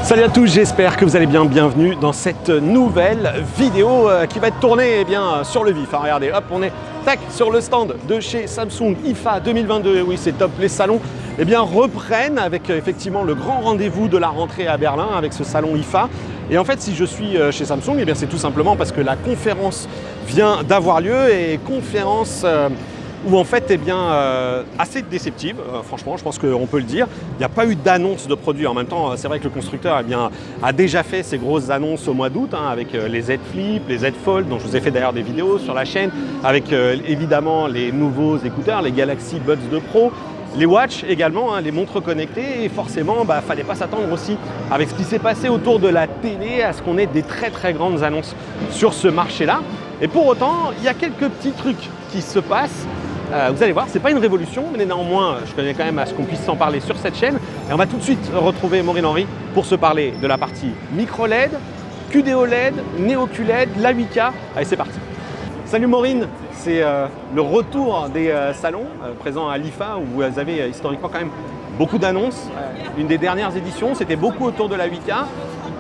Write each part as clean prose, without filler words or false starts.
Salut à tous, j'espère que vous allez bien. Bienvenue dans cette nouvelle vidéo qui va être tournée sur le vif. Regardez, hop, on est tac sur le stand de chez Samsung IFA 2022. Et oui, c'est top, les salons reprennent avec effectivement le grand rendez-vous de la rentrée à Berlin avec ce salon IFA. Et en fait, si je suis chez Samsung, c'est tout simplement parce que la conférence vient d'avoir lieu et conférence où en fait, assez déceptive, franchement, je pense qu'on peut le dire. Il n'y a pas eu d'annonce de produits. En même temps, c'est vrai que le constructeur a déjà fait ses grosses annonces au mois d'août avec les Z Flip, les Z Fold, dont je vous ai fait d'ailleurs des vidéos sur la chaîne, avec évidemment les nouveaux écouteurs, les Galaxy Buds 2 Pro, les watch également, les montres connectées. Et forcément, fallait pas s'attendre aussi, avec ce qui s'est passé autour de la télé, à ce qu'on ait des très très grandes annonces sur ce marché-là. Et pour autant, il y a quelques petits trucs qui se passent. Vous allez voir, c'est pas une révolution, mais néanmoins, je tenais quand même à ce qu'on puisse s'en parler sur cette chaîne. Et on va tout de suite retrouver Maureen Henry pour se parler de la partie micro LED, QD OLED, Neo QLED, la 8K. Allez, c'est parti. Salut Maureen, c'est le retour des salons présents à l'IFA où vous avez historiquement quand même beaucoup d'annonces. Une des dernières éditions, c'était beaucoup autour de la 8K.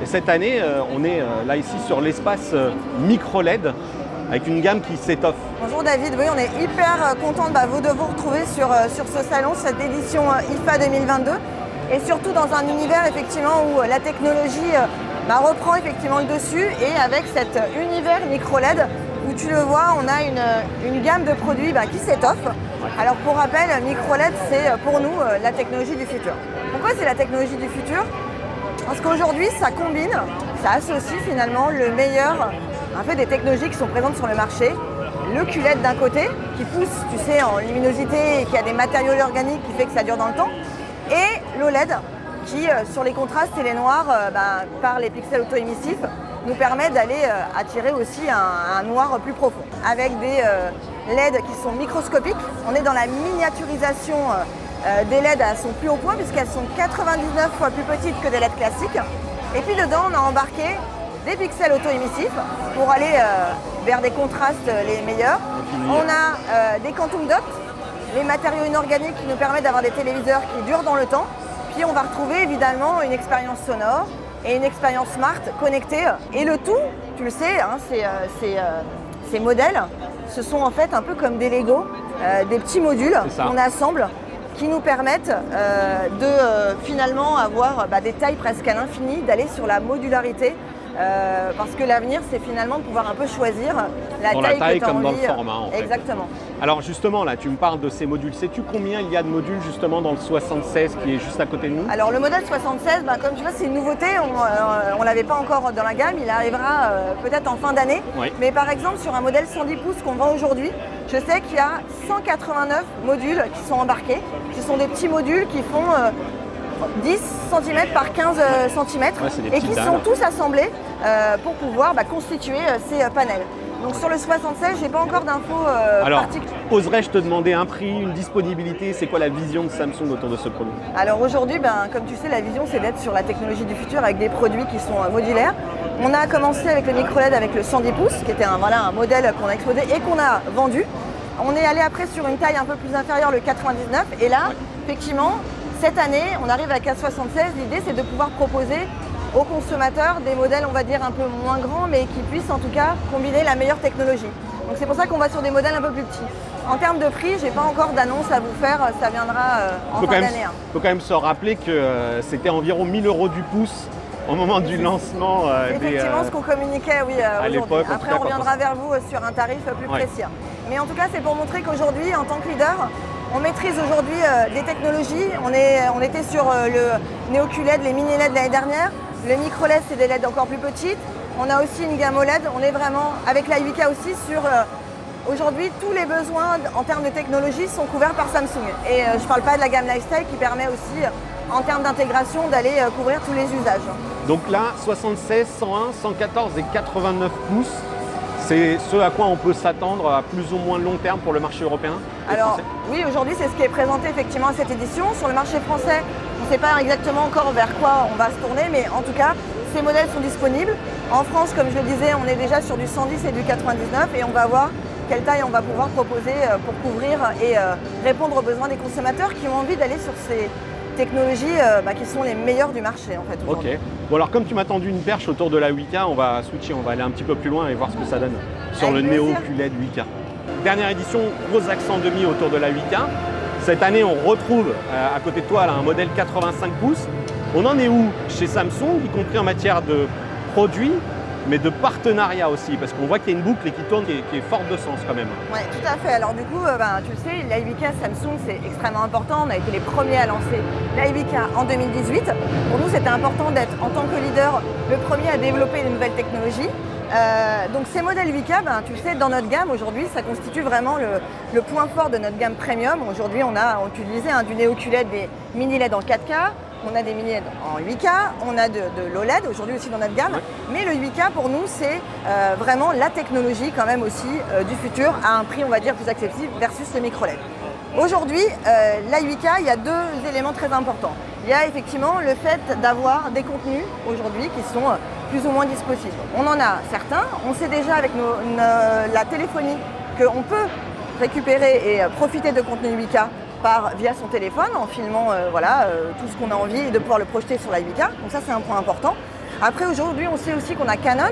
Et cette année, on est là ici sur l'espace micro LED, avec une gamme qui s'étoffe. Bonjour David, oui, on est hyper content de vous retrouver sur ce salon, cette édition IFA 2022 et surtout dans un univers effectivement où la technologie reprend effectivement le dessus et avec cet univers micro LED où tu le vois, on a une gamme de produits qui s'étoffe. Ouais. Alors pour rappel, micro LED c'est pour nous la technologie du futur. Pourquoi c'est la technologie du futur? Parce qu'aujourd'hui ça combine, ça associe finalement le meilleur des technologies qui sont présentes sur le marché. Le QLED d'un côté, qui pousse, tu sais, en luminosité et qui a des matériaux organiques qui fait que ça dure dans le temps. Et l'OLED, qui, sur les contrastes et les noirs, par les pixels auto-émissifs, nous permet d'aller attirer aussi un noir plus profond. Avec des LED qui sont microscopiques, on est dans la miniaturisation des LED à son plus haut point, puisqu'elles sont 99 fois plus petites que des LED classiques. Et puis dedans, on a embarqué des pixels auto-émissifs pour aller vers des contrastes les meilleurs. On a des quantum dots, les matériaux inorganiques qui nous permettent d'avoir des téléviseurs qui durent dans le temps. Puis on va retrouver évidemment une expérience sonore et une expérience smart connectée. Et le tout, tu le sais, ces modèles, ce sont en fait un peu comme des Lego, des petits modules qu'on assemble qui nous permettent de finalement avoir des tailles presque à l'infini, d'aller sur la modularité. Parce que l'avenir, c'est finalement de pouvoir un peu choisir la taille que tu as envie. Dans le format, en fait. Exactement. Alors justement, là, tu me parles de ces modules. Sais-tu combien il y a de modules justement dans le 76 qui est juste à côté de nous? Alors le modèle 76, comme tu vois, c'est une nouveauté. On ne l'avait pas encore dans la gamme. Il arrivera peut-être en fin d'année. Oui. Mais par exemple, sur un modèle 110 pouces qu'on vend aujourd'hui, je sais qu'il y a 189 modules qui sont embarqués. Ce sont des petits modules qui font 10 cm par 15 cm et qui sont tous assemblés pour pouvoir constituer ces panels. Donc sur le 76, je n'ai pas encore d'infos particulières. Oserais-je te demander un prix, une disponibilité? C'est quoi la vision de Samsung autour de ce produit? Alors aujourd'hui, comme tu sais, la vision c'est d'être sur la technologie du futur avec des produits qui sont modulaires. On a commencé avec le micro LED avec le 110 pouces qui était un modèle qu'on a exposé et qu'on a vendu. On est allé après sur une taille un peu plus inférieure, le 99, et là, effectivement, cette année, on arrive à 476. L'idée, c'est de pouvoir proposer aux consommateurs des modèles, on va dire, un peu moins grands, mais qui puissent en tout cas combiner la meilleure technologie. Donc c'est pour ça qu'on va sur des modèles un peu plus petits. En termes de prix, j'ai pas encore d'annonce à vous faire, ça viendra en fin d'année. Il faut quand même se rappeler que c'était environ 1 000 € du pouce au moment du lancement. Effectivement, ce qu'on communiquait, oui, aujourd'hui. Après, on reviendra vers vous sur un tarif plus précis. Mais en tout cas, c'est pour montrer qu'aujourd'hui, en tant que leader, on maîtrise aujourd'hui des technologies. On était sur le Neo QLED, les mini LED l'année dernière. Le micro LED, c'est des LED encore plus petites. On a aussi une gamme OLED. On est vraiment, avec la 8K aussi, sur aujourd'hui, tous les besoins en termes de technologie sont couverts par Samsung. Et je ne parle pas de la gamme Lifestyle qui permet aussi, en termes d'intégration, d'aller couvrir tous les usages. Donc là, 76, 101, 114 et 89 pouces. C'est ce à quoi on peut s'attendre à plus ou moins long terme pour le marché européen? Alors oui, aujourd'hui c'est ce qui est présenté effectivement à cette édition. Sur le marché français, on ne sait pas exactement encore vers quoi on va se tourner, mais en tout cas, ces modèles sont disponibles. En France, comme je le disais, on est déjà sur du 110 et du 99 et on va voir quelle taille on va pouvoir proposer pour couvrir et répondre aux besoins des consommateurs qui ont envie d'aller sur technologies qui sont les meilleures du marché en fait aujourd'hui. Ok. Bon alors comme tu m'as tendu une perche autour de la 8K, on va switcher, on va aller un petit peu plus loin et voir ce que ça donne sur Avec le plaisir. Neo QLED 8K. Dernière édition, gros accent de mis autour de la 8K. Cette année, on retrouve à côté de toi là, un modèle 85 pouces. On en est où chez Samsung, y compris en matière de produits, mais de partenariat aussi, parce qu'on voit qu'il y a une boucle qui tourne, qui est forte de sens quand même. Oui, tout à fait. Alors du coup, tu le sais, la 8K Samsung, c'est extrêmement important. On a été les premiers à lancer la 8K en 2018. Pour nous, c'était important d'être, en tant que leader, le premier à développer de nouvelles technologies. Donc ces modèles 8K, tu le sais, dans notre gamme aujourd'hui, ça constitue vraiment le point fort de notre gamme premium. Aujourd'hui, on tu le disais, du Neo QLED, des mini LED en 4K. On a des mini LED en 8K, on a de l'OLED aujourd'hui aussi dans notre gamme, mais le 8K pour nous c'est vraiment la technologie quand même aussi du futur à un prix on va dire plus accessible versus le micro LED. Aujourd'hui, la 8K, il y a deux éléments très importants. Il y a effectivement le fait d'avoir des contenus aujourd'hui qui sont plus ou moins disponibles. On en a certains, on sait déjà avec la téléphonie qu'on peut récupérer et profiter de contenus 8K via son téléphone en filmant tout ce qu'on a envie et de pouvoir le projeter sur la 8K. Donc ça c'est un point important. Après aujourd'hui on sait aussi qu'on a Canon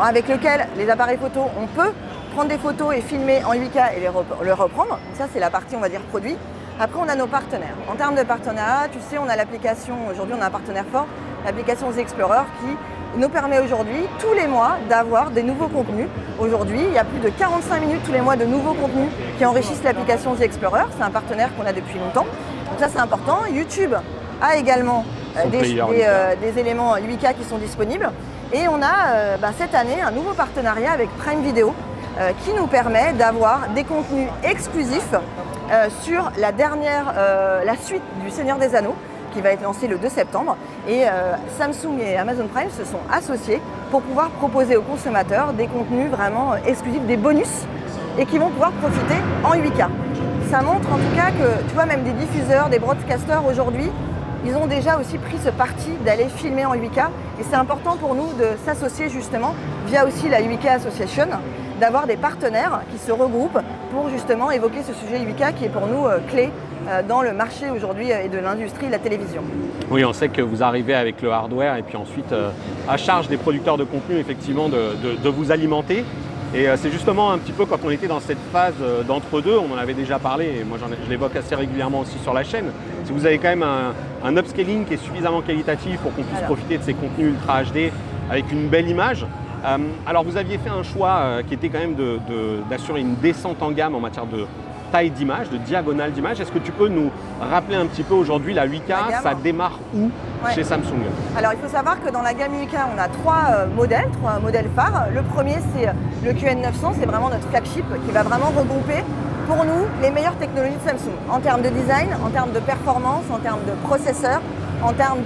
avec lequel les appareils photo on peut prendre des photos et filmer en 8K et les reprendre. Donc ça c'est la partie on va dire produit. Après on a nos partenaires. En termes de partenariat, tu sais on a l'application, aujourd'hui on a un partenaire fort, l'application The Explorer qui nous permet aujourd'hui, tous les mois, d'avoir des nouveaux contenus. Aujourd'hui, il y a plus de 45 minutes tous les mois de nouveaux contenus qui enrichissent l'application The Explorer. C'est un partenaire qu'on a depuis longtemps. Donc ça, c'est important. YouTube a également des éléments 8K qui sont disponibles. Et on a cette année un nouveau partenariat avec Prime Video qui nous permet d'avoir des contenus exclusifs sur la suite du Seigneur des Anneaux, qui va être lancé le 2 septembre. Et Samsung et Amazon Prime se sont associés pour pouvoir proposer aux consommateurs des contenus vraiment exclusifs, des bonus, et qui vont pouvoir profiter en 8K. Ça montre en tout cas que, tu vois, même des diffuseurs, des broadcasters aujourd'hui, ils ont déjà aussi pris ce parti d'aller filmer en 8K. Et c'est important pour nous de s'associer justement, via aussi la 8K Association, d'avoir des partenaires qui se regroupent pour justement évoquer ce sujet 8K qui est pour nous clé dans le marché aujourd'hui et de l'industrie de la télévision. Oui, on sait que vous arrivez avec le hardware et puis ensuite à charge des producteurs de contenu effectivement de vous alimenter. Et c'est justement un petit peu quand on était dans cette phase d'entre-deux, on en avait déjà parlé, et moi je l'évoque assez régulièrement aussi sur la chaîne. Si vous avez quand même un upscaling qui est suffisamment qualitatif pour qu'on puisse profiter de ces contenus Ultra HD avec une belle image. Alors vous aviez fait un choix qui était quand même d'assurer une descente en gamme en matière de taille d'image, de diagonale d'image. Est-ce que tu peux nous rappeler un petit peu aujourd'hui la 8K, ça démarre où chez Samsung? Alors il faut savoir que dans la gamme 8K, on a trois modèles phares. Le premier c'est le QN900, c'est vraiment notre flagship qui va vraiment regrouper pour nous les meilleures technologies de Samsung en termes de design, en termes de performance, en termes de processeur, en termes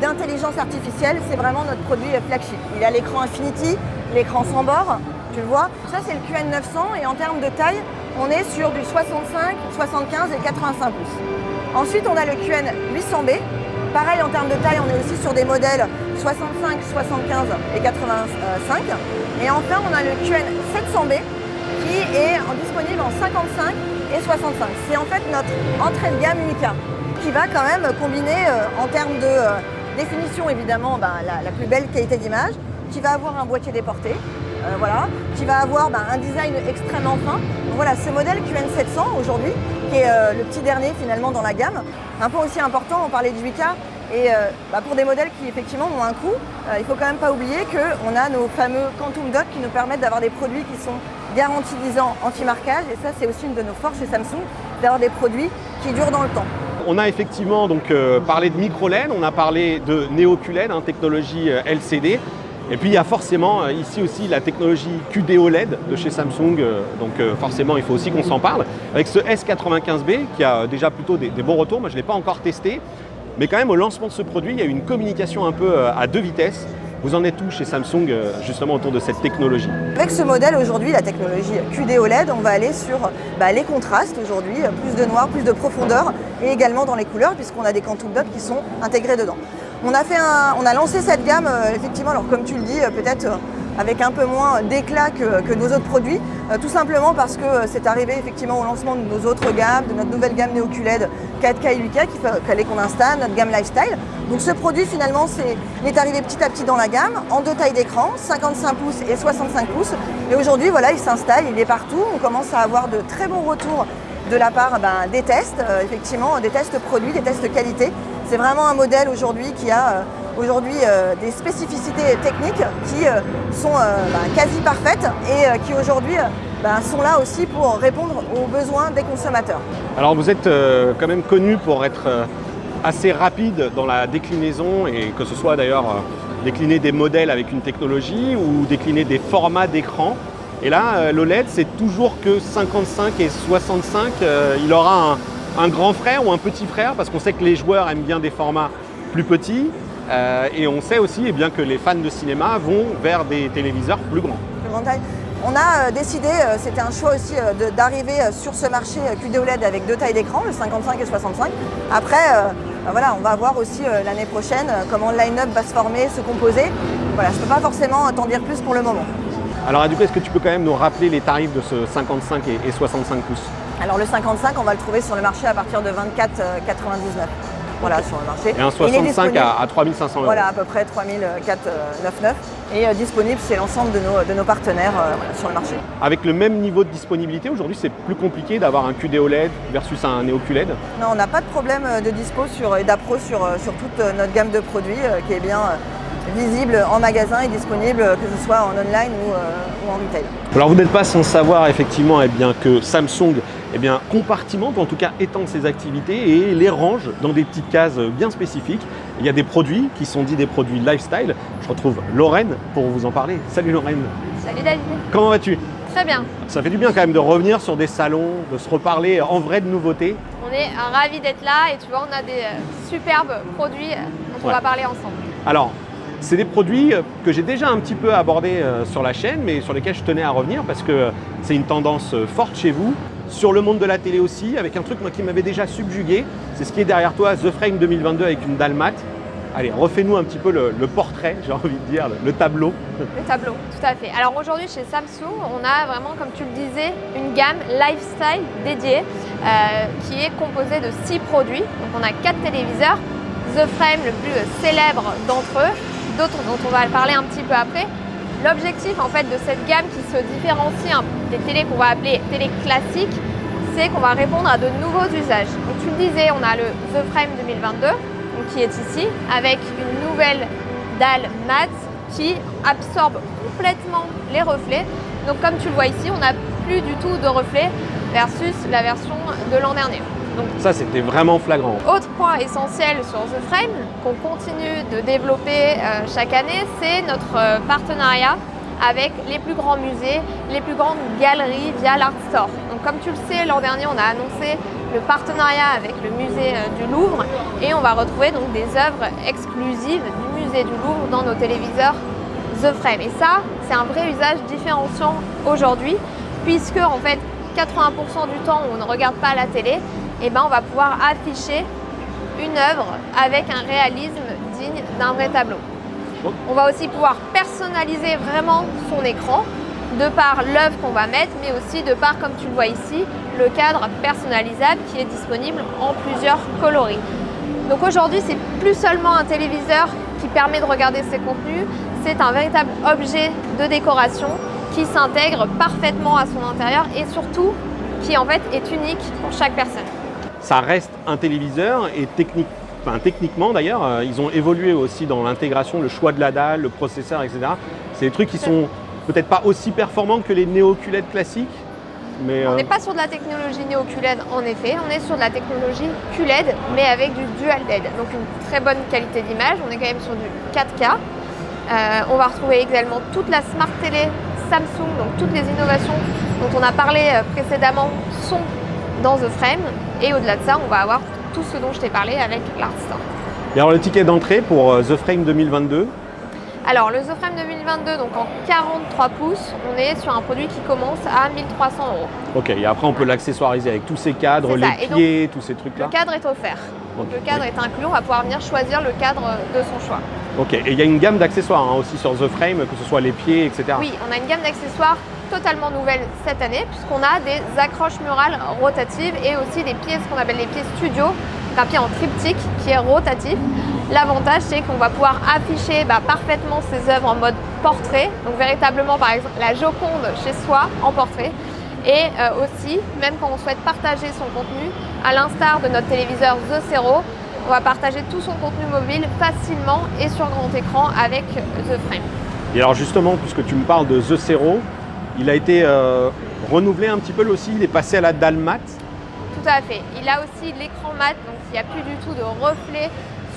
d'intelligence artificielle. C'est vraiment notre produit flagship. Il a l'écran Infinity, l'écran sans bord, tu le vois. Ça c'est le QN900 et en termes de taille, on est sur du 65, 75 et 85 pouces. Ensuite, on a le QN800B. Pareil, en termes de taille, on est aussi sur des modèles 65, 75 et 85. Et enfin, on a le QN700B qui est disponible en 55 et 65. C'est en fait notre entrée de gamme 8K qui va quand même combiner en termes de définition, évidemment, la plus belle qualité d'image, qui va avoir un boîtier déporté. Qui va avoir un design extrêmement fin. Donc voilà, ce modèle QN700 aujourd'hui, qui est le petit dernier finalement dans la gamme. Un point aussi important, on parlait du 8K, et pour des modèles qui effectivement ont un coût, il ne faut quand même pas oublier qu'on a nos fameux Quantum Dot qui nous permettent d'avoir des produits qui sont garantis 10 ans anti-marquage, et ça c'est aussi une de nos forces chez Samsung, d'avoir des produits qui durent dans le temps. On a effectivement donc parlé de micro LED, on a parlé de Neo QLED, technologie LCD. Et puis il y a forcément ici aussi la technologie QD-OLED de chez Samsung, donc forcément il faut aussi qu'on s'en parle. Avec ce S95B qui a déjà plutôt des bons retours, moi je ne l'ai pas encore testé, mais quand même au lancement de ce produit, il y a eu une communication un peu à deux vitesses. Vous en êtes où chez Samsung justement autour de cette technologie? Avec ce modèle aujourd'hui, la technologie QD-OLED, on va aller sur les contrastes aujourd'hui, plus de noir, plus de profondeur, et également dans les couleurs puisqu'on a des Quantum Dots qui sont intégrés dedans. On a lancé cette gamme, effectivement, alors comme tu le dis, peut-être avec un peu moins d'éclat que nos autres produits, tout simplement parce que c'est arrivé effectivement au lancement de nos autres gammes, de notre nouvelle gamme Neo QLED 4K et 8K qu'il fallait qu'on installe, notre gamme Lifestyle. Donc ce produit finalement il est arrivé petit à petit dans la gamme, en 2 tailles d'écran, 55 pouces et 65 pouces. Et aujourd'hui voilà, il s'installe, il est partout, on commence à avoir de très bons retours de la part des tests, effectivement, des tests produits, des tests qualité. C'est vraiment un modèle aujourd'hui qui a des spécificités techniques qui sont quasi parfaites et qui aujourd'hui sont là aussi pour répondre aux besoins des consommateurs. Alors vous êtes quand même connu pour être assez rapide dans la déclinaison et que ce soit d'ailleurs décliner des modèles avec une technologie ou décliner des formats d'écran. Et là, l'OLED, c'est toujours que 55 et 65. Il aura un grand frère ou un petit frère parce qu'on sait que les joueurs aiment bien des formats plus petits. Et on sait aussi que les fans de cinéma vont vers des téléviseurs plus grands. Plus grande taille. On a décidé, c'était un choix aussi, d'arriver sur ce marché QD OLED avec 2 tailles d'écran, le 55 et 65. Après, voilà, on va voir aussi l'année prochaine comment le line-up va se former, se composer. Voilà, je ne peux pas forcément t'en dire plus pour le moment. Alors du coup, est-ce que tu peux quand même nous rappeler les tarifs de ce 55 et 65 pouces? Alors le 55, on va le trouver sur le marché à partir de 24,99. Voilà, sur le marché. Et un 65 à 3 500 €. Voilà, à peu près 3 499. Et disponible chez l'ensemble de nos partenaires sur le marché. Avec le même niveau de disponibilité, aujourd'hui, c'est plus compliqué d'avoir un QD OLED versus un Neo QLED? Non, on n'a pas de problème de dispo et d'appro sur toute notre gamme de produits qui est bien visible en magasin et disponible que ce soit en online ou en retail. Alors vous n'êtes pas sans savoir effectivement que Samsung compartimente, en tout cas étend ses activités et les range dans des petites cases bien spécifiques. Il y a des produits qui sont dits des produits lifestyle. Je retrouve Lorraine pour vous en parler. Salut Lorraine. Salut David. Comment vas-tu? Très bien. Ça fait du bien quand même de revenir sur des salons, de se reparler en vrai de nouveautés. On est ravis d'être là et tu vois, on a des superbes produits dont on va parler ensemble. Alors, c'est des produits que j'ai déjà un petit peu abordés sur la chaîne, mais sur lesquels je tenais à revenir parce que c'est une tendance forte chez vous. Sur le monde de la télé aussi, avec un truc qui m'avait déjà subjugué, c'est ce qui est derrière toi, The Frame 2022 avec une dalle mat. Allez, refais-nous un petit peu le portrait, j'ai envie de dire, le tableau. Le tableau, tout à fait. Alors aujourd'hui chez Samsung, on a vraiment, comme tu le disais, une gamme lifestyle dédiée qui est composée de 6 produits. Donc on a 4 téléviseurs, The Frame le plus célèbre d'entre eux, d'autres dont on va parler un petit peu après. L'objectif en fait de cette gamme qui se différencie des télés qu'on va appeler télé classiques, c'est qu'on va répondre à de nouveaux usages. Donc tu le disais, on a le The Frame 2022 qui est ici avec une nouvelle dalle mat qui absorbe complètement les reflets. Donc comme tu le vois ici, on n'a plus du tout de reflets versus la version de l'an dernier. Donc, ça, c'était vraiment flagrant. Autre point essentiel sur The Frame qu'on continue de développer chaque année, c'est notre partenariat avec les plus grands musées, les plus grandes galeries via l'Art Store. Donc comme tu le sais, l'an dernier, on a annoncé le partenariat avec le musée du Louvre et on va retrouver donc des œuvres exclusives du musée du Louvre dans nos téléviseurs The Frame. Et ça, c'est un vrai usage différenciant aujourd'hui puisque en fait 80% du temps où on ne regarde pas la télé, on va pouvoir afficher une œuvre avec un réalisme digne d'un vrai tableau. On va aussi pouvoir personnaliser vraiment son écran de par l'œuvre qu'on va mettre, mais aussi de par, comme tu le vois ici, le cadre personnalisable qui est disponible en plusieurs coloris. Donc aujourd'hui, c'est plus seulement un téléviseur qui permet de regarder ses contenus, c'est un véritable objet de décoration qui s'intègre parfaitement à son intérieur et surtout qui en fait est unique pour chaque personne. Ça reste un téléviseur et techniquement d'ailleurs, ils ont évolué aussi dans l'intégration, le choix de la dalle, le processeur, etc. C'est des trucs qui sont peut-être pas aussi performants que les Neo QLED classiques. Mais on n'est pas sur de la technologie Neo QLED en effet, on est sur de la technologie QLED mais avec du Dual LED, donc une très bonne qualité d'image, on est quand même sur du 4K. On va retrouver également toute la Smart Télé Samsung, donc toutes les innovations dont on a parlé précédemment sont dans The Frame et au-delà de ça, on va avoir tout ce dont je t'ai parlé avec l'Art Store. Et alors le ticket d'entrée pour The Frame 2022? Alors le The Frame 2022, donc en 43 pouces, on est sur un produit qui commence à 1 300 €. Ok, et après on peut l'accessoiriser avec tous ces cadres, les pieds, tous ces trucs-là? Le cadre est offert. Donc, le cadre est inclus, on va pouvoir venir choisir le cadre de son choix. Ok, et il y a une gamme d'accessoires hein, aussi sur The Frame, que ce soit les pieds, etc. Oui, on a une gamme d'accessoires totalement nouvelle cette année puisqu'on a des accroches murales rotatives et aussi des pieds, ce qu'on appelle les pieds studio, un pied en triptyque qui est rotatif. L'avantage c'est qu'on va pouvoir afficher parfaitement ses œuvres en mode portrait, donc véritablement par exemple la Joconde chez soi en portrait. Et aussi, même quand on souhaite partager son contenu, à l'instar de notre téléviseur The Zero, on va partager tout son contenu mobile facilement et sur grand écran avec The Frame. Et alors justement, puisque tu me parles de The Zero, il a été renouvelé un petit peu lui aussi, il est passé à la dalle mat. Tout à fait. Il a aussi l'écran mat, donc il n'y a plus du tout de reflet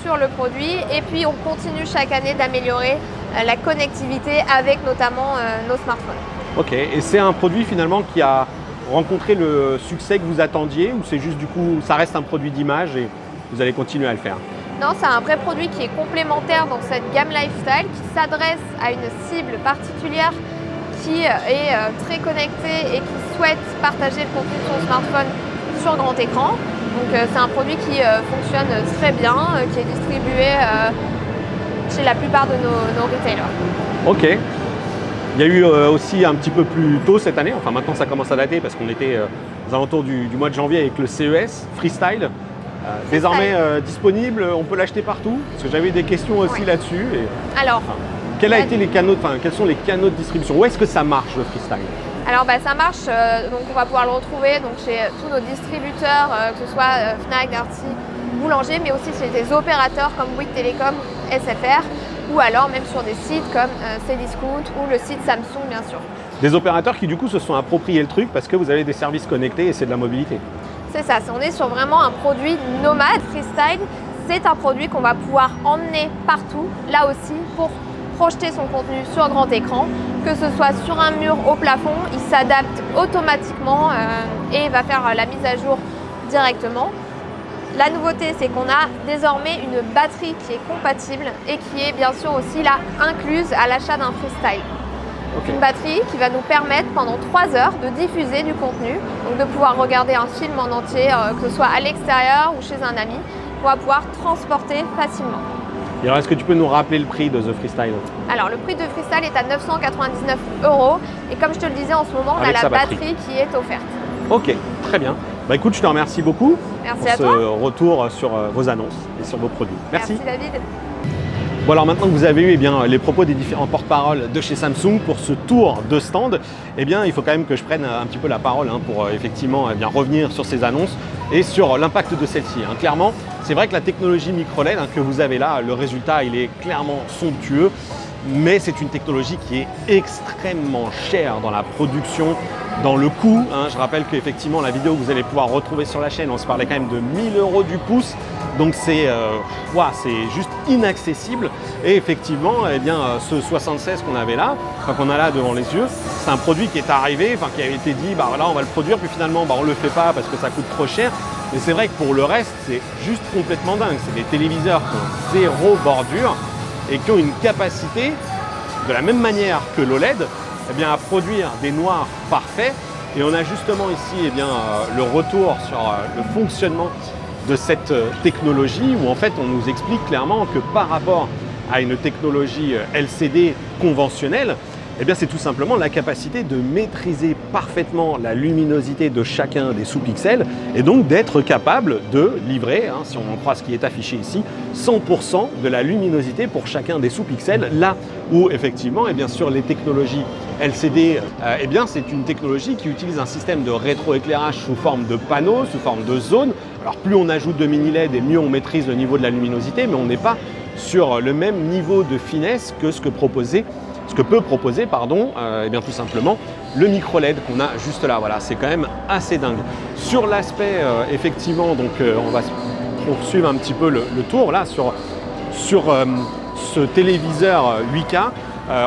sur le produit. Et puis on continue chaque année d'améliorer la connectivité avec notamment nos smartphones. Ok, et c'est un produit finalement qui a rencontré le succès que vous attendiez ou c'est juste du coup, ça reste un produit d'image et vous allez continuer à le faire? Non, c'est un vrai produit qui est complémentaire dans cette gamme lifestyle, qui s'adresse à une cible particulière qui est très connectée et qui souhaite partager le contenu de son smartphone sur grand écran. Donc c'est un produit qui fonctionne très bien, qui est distribué chez la plupart de nos retailers. Ok. Il y a eu aussi un petit peu plus tôt cette année, enfin maintenant ça commence à dater parce qu'on était aux alentours du mois de janvier avec le CES Freestyle. Désormais disponible, on peut l'acheter partout, parce que j'avais des questions aussi là-dessus. Alors, quels sont les canaux de distribution? Où est-ce que ça marche le Freestyle? Alors ça marche, donc on va pouvoir le retrouver donc, chez tous nos distributeurs, que ce soit Fnac, Darty, Boulanger, mais aussi chez des opérateurs comme Bouygues Télécom, SFR, ou alors même sur des sites comme Cdiscount ou le site Samsung bien sûr. Des opérateurs qui du coup se sont appropriés le truc parce que vous avez des services connectés et c'est de la mobilité. C'est ça, on est sur vraiment un produit nomade. Freestyle, c'est un produit qu'on va pouvoir emmener partout, là aussi, pour projeter son contenu sur grand écran, que ce soit sur un mur, au plafond, il s'adapte automatiquement et va faire la mise à jour directement. La nouveauté, c'est qu'on a désormais une batterie qui est compatible et qui est bien sûr aussi là incluse à l'achat d'un Freestyle. Okay. Une batterie qui va nous permettre pendant 3 heures de diffuser du contenu, donc de pouvoir regarder un film en entier, que ce soit à l'extérieur ou chez un ami, qu'on va pouvoir transporter facilement. Et alors, est-ce que tu peux nous rappeler le prix de The Freestyle? Alors, le prix de Freestyle est à 999 € et comme je te le disais, en ce moment, on a la batterie qui est offerte. Ok, très bien. Bah écoute, je te remercie beaucoup pour ce retour sur vos annonces et sur vos produits. Merci. Merci David. Bon alors maintenant que vous avez eu les propos des différents porte-parole de chez Samsung pour ce tour de stand, il faut quand même que je prenne un petit peu la parole pour effectivement revenir sur ces annonces et sur l'impact de celle-ci. Clairement, c'est vrai que la technologie micro-LED que vous avez là, le résultat il est clairement somptueux, mais c'est une technologie qui est extrêmement chère dans la production, dans le coût. Je rappelle qu'effectivement la vidéo que vous allez pouvoir retrouver sur la chaîne, on se parlait quand même de 1000 € du pouce. Donc c'est juste inaccessible et effectivement ce 76 qu'on avait là, qu'on a là devant les yeux, c'est un produit qui est arrivé, qui a été dit là on va le produire puis finalement on le fait pas parce que ça coûte trop cher. Mais c'est vrai que pour le reste c'est juste complètement dingue, c'est des téléviseurs qui ont 0 bordure et qui ont une capacité de la même manière que l'OLED à produire des noirs parfaits et on a justement ici le retour sur le fonctionnement de cette technologie où en fait on nous explique clairement que par rapport à une technologie LCD conventionnelle, c'est tout simplement la capacité de maîtriser parfaitement la luminosité de chacun des sous-pixels et donc d'être capable de livrer, si on en croit ce qui est affiché ici, 100% de la luminosité pour chacun des sous-pixels, là où effectivement sur les technologies LCD, c'est une technologie qui utilise un système de rétroéclairage sous forme de panneaux, sous forme de zones. Alors plus on ajoute de mini LED et mieux on maîtrise le niveau de la luminosité, mais on n'est pas sur le même niveau de finesse que ce que peut proposer tout simplement le micro LED qu'on a juste là. Voilà, c'est quand même assez dingue. Sur l'aspect effectivement, donc on va poursuivre un petit peu le tour là sur ce téléviseur 8K.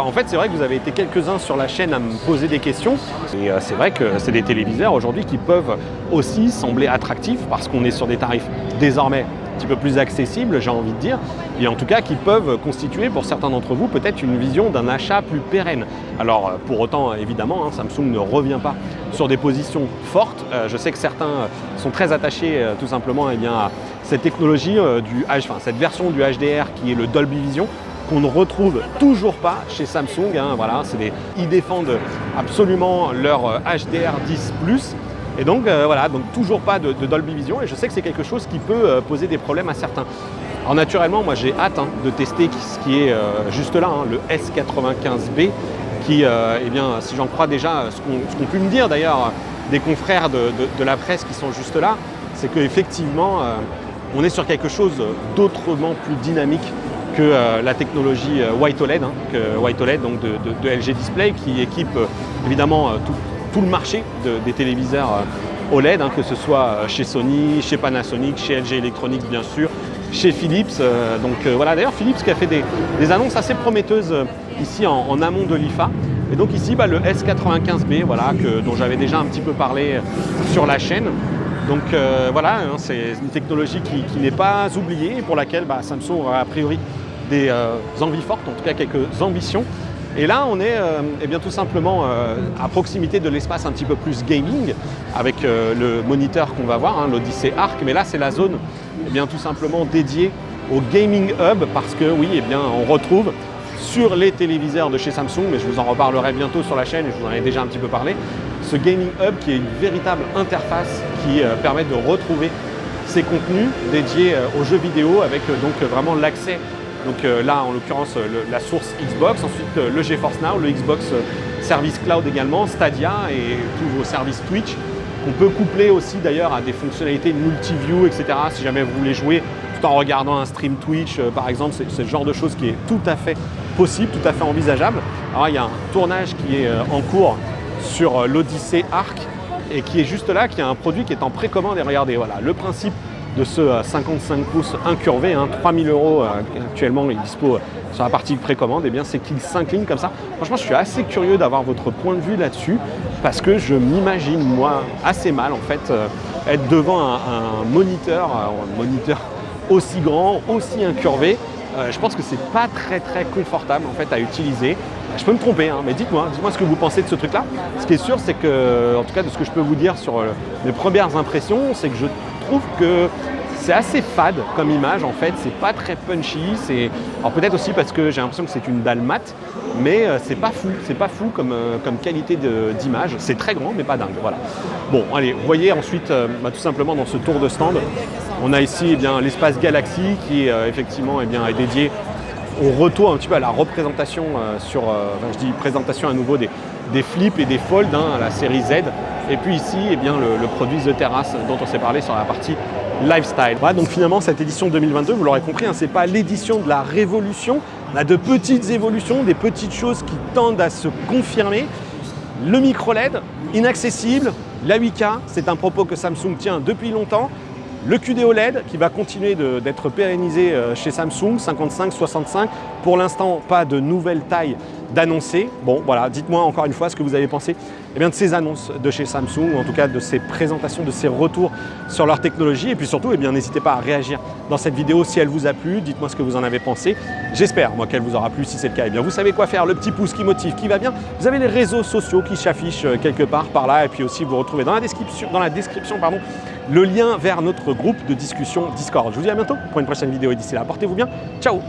En fait, c'est vrai que vous avez été quelques-uns sur la chaîne à me poser des questions. Et c'est vrai que c'est des téléviseurs aujourd'hui qui peuvent aussi sembler attractifs parce qu'on est sur des tarifs désormais un petit peu plus accessibles, j'ai envie de dire, et en tout cas qui peuvent constituer pour certains d'entre vous peut-être une vision d'un achat plus pérenne. Alors pour autant, évidemment, Samsung ne revient pas sur des positions fortes. Je sais que certains sont très attachés tout simplement à cette technologie, cette version du HDR qui est le Dolby Vision. qu'on ne retrouve toujours pas chez Samsung. Hein, voilà, ils défendent absolument leur HDR10+. Et donc voilà, donc toujours pas de Dolby Vision, et je sais que c'est quelque chose qui peut poser des problèmes à certains. Alors naturellement, moi j'ai hâte de tester ce qui est juste là, hein, le S95B, qui, eh bien, si j'en crois déjà ce qu'ont pu me dire d'ailleurs des confrères de la presse qui sont juste là, c'est qu'effectivement on est sur quelque chose d'autrement plus dynamique que la technologie White OLED, donc de LG Display, qui équipe évidemment tout le marché des téléviseurs OLED, hein, que ce soit chez Sony, chez Panasonic, chez LG Electronics bien sûr, chez Philips. Voilà, d'ailleurs Philips qui a fait des annonces assez prometteuses ici en amont de l'IFA. Et donc ici le S95B, voilà, dont j'avais déjà un petit peu parlé sur la chaîne. Donc voilà, hein, c'est une technologie qui n'est pas oubliée et pour laquelle Samsung aura a priori des envies fortes, en tout cas quelques ambitions. Et là, on est eh bien, tout simplement à proximité de l'espace un petit peu plus gaming, avec le moniteur qu'on va voir, hein, l'Odyssey Arc. Mais là, c'est la zone eh bien, tout simplement dédiée au Gaming Hub, parce que oui, eh bien, on retrouve sur les téléviseurs de chez Samsung, mais je vous en reparlerai bientôt sur la chaîne, et je vous en ai déjà un petit peu parlé, ce Gaming Hub qui est une véritable interface qui permet de retrouver ces contenus dédiés aux jeux vidéo, avec donc vraiment l'accès. Donc là, en l'occurrence, la source Xbox, ensuite le GeForce Now, le Xbox Service Cloud également, Stadia et tous vos services Twitch. On peut coupler aussi d'ailleurs à des fonctionnalités multi-view, etc. Si jamais vous voulez jouer tout en regardant un stream Twitch, par exemple, c'est le genre de choses qui est tout à fait possible, tout à fait envisageable. Alors il y a un tournage qui est en cours sur l'Odyssey Arc et qui est juste là, qui a un produit qui est en précommande. Et regardez, voilà, le principe de ce 55 pouces incurvé, hein, 3 000 € actuellement, il est dispo sur la partie précommande, et bien c'est qu'il s'incline comme ça. Franchement, je suis assez curieux d'avoir votre point de vue là-dessus, parce que je m'imagine, moi, assez mal, en fait, être devant un moniteur aussi grand, aussi incurvé. Je pense que c'est pas très confortable, en fait, à utiliser. Je peux me tromper, hein, mais dites-moi ce que vous pensez de ce truc-là. Ce qui est sûr, c'est que, en tout cas, de ce que je peux vous dire sur mes premières impressions, c'est que je trouve que c'est assez fade comme image, en fait, c'est pas très punchy, alors peut-être aussi parce que j'ai l'impression que c'est une dalle mat, mais c'est pas fou comme qualité d'image, c'est très grand mais pas dingue, voilà. Bon, allez, vous voyez ensuite, tout simplement dans ce tour de stand, on a ici eh bien, l'espace Galaxy qui effectivement eh bien, est dédié au retour un petit peu à la représentation je dis présentation à nouveau des flips et des folds, hein, la série Z. Et puis ici, eh bien, le produit The Terrace dont on s'est parlé sur la partie lifestyle. Voilà, donc finalement, cette édition 2022, vous l'aurez compris, hein, ce n'est pas l'édition de la révolution. On a de petites évolutions, des petites choses qui tendent à se confirmer. Le micro LED, inaccessible. La 8K, c'est un propos que Samsung tient depuis longtemps. Le QD OLED qui va continuer d'être pérennisé chez Samsung, 55-65. Pour l'instant, pas de nouvelle taille d'annoncer. Bon, voilà, dites-moi encore une fois ce que vous avez pensé de ces annonces de chez Samsung, ou en tout cas de ces présentations, de ces retours sur leur technologie. Et puis surtout, n'hésitez pas à réagir dans cette vidéo si elle vous a plu. Dites-moi ce que vous en avez pensé. J'espère, moi, qu'elle vous aura plu. Si c'est le cas, vous savez quoi faire. Le petit pouce qui motive, qui va bien. Vous avez les réseaux sociaux qui s'affichent quelque part par là. Et puis aussi, vous retrouvez dans la description, le lien vers notre groupe de discussion Discord. Je vous dis à bientôt pour une prochaine vidéo, et d'ici là, portez-vous bien. Ciao!